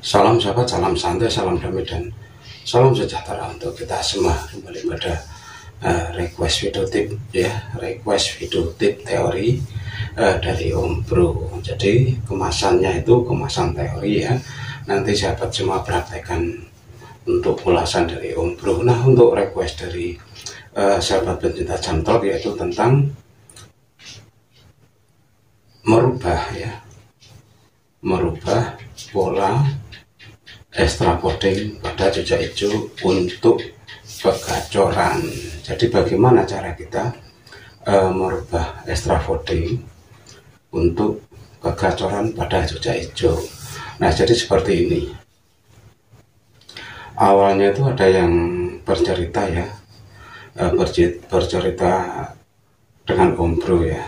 Salam sahabat, salam santai, salam damai dan salam sejahtera untuk kita semua. Kembali pada request video tip ya, request video tip teori dari Om Bro. Jadi kemasannya itu kemasan teori ya. Nanti sahabat semua praktekkan untuk ulasan dari Om Bro. Nah, untuk request dari sahabat pencinta jam talk yaitu tentang merubah pola extra coding pada jejak hijau untuk kegacoran. Jadi bagaimana cara kita merubah extra coding untuk kegacoran pada jejak hijau? Nah, jadi seperti ini. Awalnya itu ada yang bercerita ya, bercerita dengan Om Bro ya,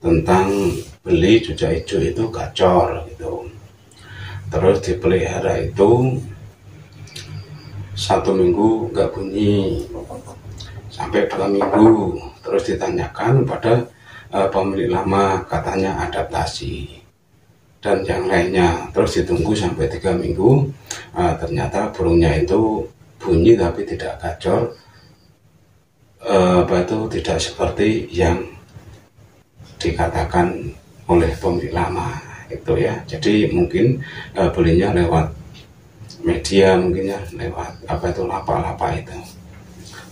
tentang beli jejak hijau itu gacor gitu. Terus dipelihara itu 1 minggu nggak bunyi, sampai 2 minggu. Terus ditanyakan pada pemilik lama, katanya adaptasi dan yang lainnya. Terus ditunggu sampai 3 minggu, ternyata burungnya itu bunyi tapi tidak gacor, tidak seperti yang dikatakan oleh pemilik lama itu ya. Jadi mungkin belinya lewat media, mungkin ya lewat lapak-lapak itu.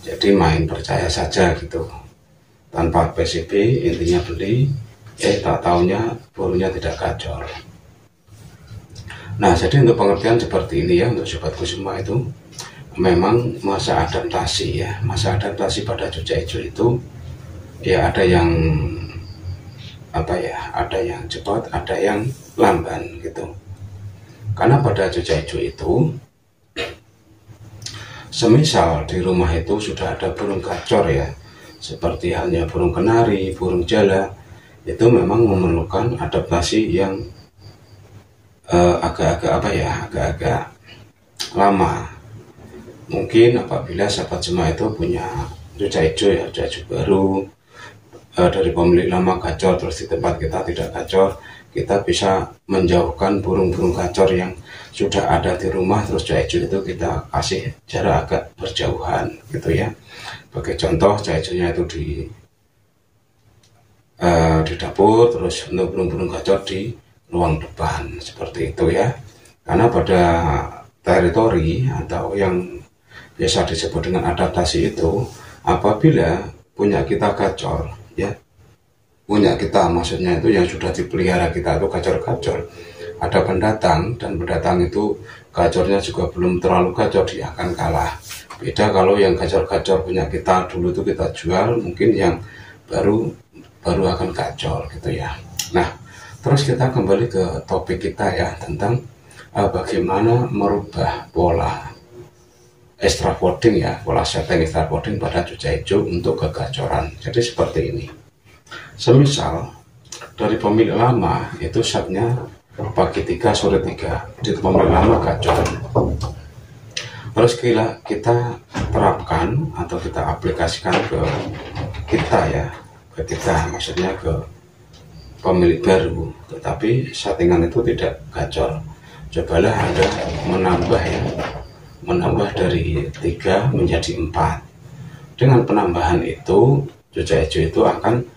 Jadi main percaya saja gitu, tanpa PCB, intinya beli, tak taunya burungnya tidak gacor. Nah, jadi untuk pengertian seperti ini ya, untuk sobatku semua, itu memang masa adaptasi ya. Masa adaptasi pada jejak hijau itu ya ada yang ada yang cepat, ada yang lamban gitu. Karena pada jejak hijau itu, semisal di rumah itu sudah ada burung gacor ya, seperti halnya burung kenari, burung jala, itu memang memerlukan adaptasi yang agak-agak lama. Mungkin apabila sahabat semua itu punya jejak hijau ya, jejak hijau baru, dari pemilik lama gacor, terus di tempat kita tidak gacor, kita bisa menjauhkan burung-burung gacor yang sudah ada di rumah. Terus jejak hijau itu kita kasih jarak agak berjauhan gitu ya. Bagi contoh, jejak hijaunya itu di dapur, terus untuk burung-burung gacor di ruang depan, seperti itu ya. Karena pada teritori atau yang biasa disebut dengan adaptasi itu, apabila punya kita gacor ya, punya kita maksudnya itu yang sudah dipelihara kita itu gacor-gacor, ada pendatang dan pendatang itu gacornya juga belum terlalu gacor, dia akan kalah. Beda kalau yang gacor-gacor punya kita dulu itu kita jual, mungkin yang baru akan gacor gitu ya. Nah, terus kita kembali ke topik kita ya, tentang bagaimana merubah pola extra coding ya, pola setting extra coding pada jejak hijau untuk kegacoran. Jadi seperti ini. Semisal dari pemilik lama itu setnya pagi 3 sore 3, di pemilik lama gacor. Terus kita terapkan atau kita aplikasikan ke kita ya, ke kita maksudnya ke pemilik baru, tetapi settingan itu tidak gacor. Cobalah Anda menambah dari 3 menjadi 4. Dengan penambahan itu, jejak hijau itu akan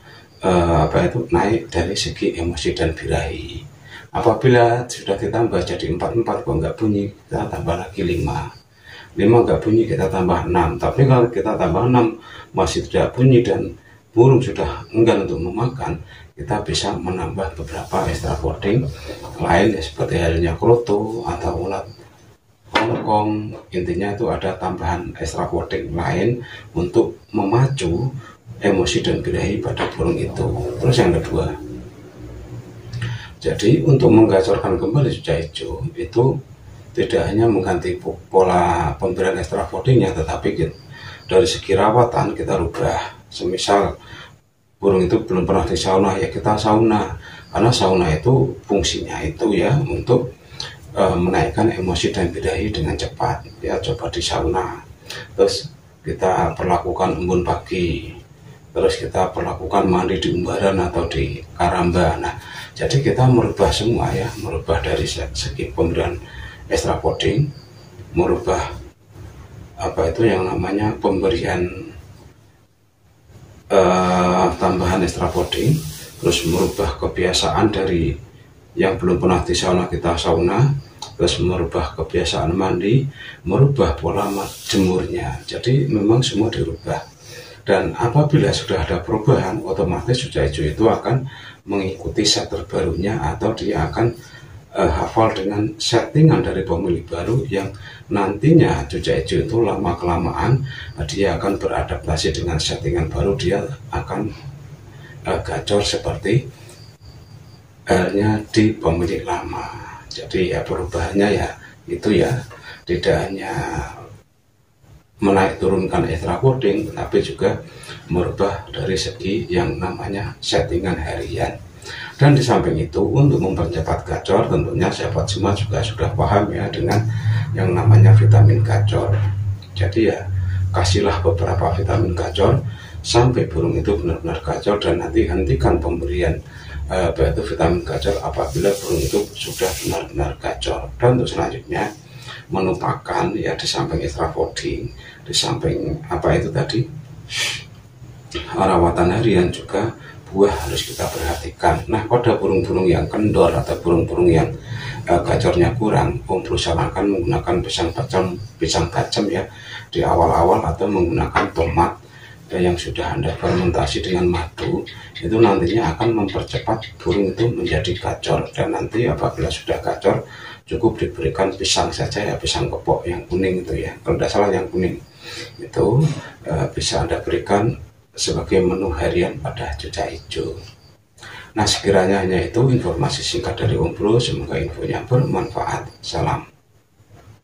naik dari segi emosi dan birahi. Apabila sudah ditambah jadi 4 kok nggak bunyi, kita tambah lagi 5 nggak bunyi, kita tambah 6. Tapi kalau kita tambah 6 masih tidak bunyi dan burung sudah enggan untuk memakan, kita bisa menambah beberapa extra coding lain ya, seperti halnya kroto atau ulat Hongkong. Intinya itu ada tambahan extra coding lain untuk memacu emosi dan birahi pada burung itu. Terus yang kedua, jadi untuk menggacorkan kembali jejak hijau itu tidak hanya mengganti pola pemberian extra codingnya, tetapi dari segi rawatan kita rubah. Semisal burung itu belum pernah di sauna, ya kita sauna, karena sauna itu fungsinya itu ya untuk menaikkan emosi dan birahi dengan cepat ya. Coba di sauna, terus kita perlakukan embun pagi, terus kita perlakukan mandi di umbaran atau di karamba. Nah, jadi kita merubah semua ya, merubah dari segi pemberian extra coding, merubah apa itu yang namanya pemberian tambahan extra coding, terus merubah kebiasaan dari yang belum pernah di sauna kita sauna, terus merubah kebiasaan mandi, merubah pola jemurnya. Jadi memang semua dirubah. Dan apabila sudah ada perubahan, otomatis cuca hijau itu akan mengikuti set terbarunya, atau dia akan hafal dengan settingan dari pemilik baru, yang nantinya cuca hijau itu lama kelamaan dia akan beradaptasi dengan settingan baru, dia akan gacor seperti halnya di pemilik lama. Jadi ya perubahannya ya itu ya tidak hanya menaik turunkan extra coding, tetapi juga merubah dari segi yang namanya settingan harian. Dan di samping itu, untuk mempercepat gacor, tentunya sahabat semua juga sudah paham ya dengan yang namanya vitamin gacor. Jadi ya kasihlah beberapa vitamin gacor sampai burung itu benar-benar gacor, dan nanti hentikan pemberian yaitu vitamin gacor apabila burung itu sudah benar-benar gacor. Dan untuk selanjutnya, menu pakan ya, di samping extra coding, di samping apa itu tadi rawatan harian, juga buah harus kita perhatikan. Nah, pada burung-burung yang kendor atau burung-burung yang gacornya kurang, Om Bro sarankan menggunakan pisang bacem ya di awal-awal, atau menggunakan tomat yang sudah Anda fermentasi dengan madu. Itu nantinya akan mempercepat burung itu menjadi gacor. Dan nanti apabila sudah gacor, cukup diberikan pisang saja ya, pisang kepok yang kuning itu ya, kalau tidak salah yang kuning itu bisa Anda berikan sebagai menu harian pada cuca hijau. Nah, sekiranya hanya itu informasi singkat dari Om Bro, semoga infonya bermanfaat. Salam.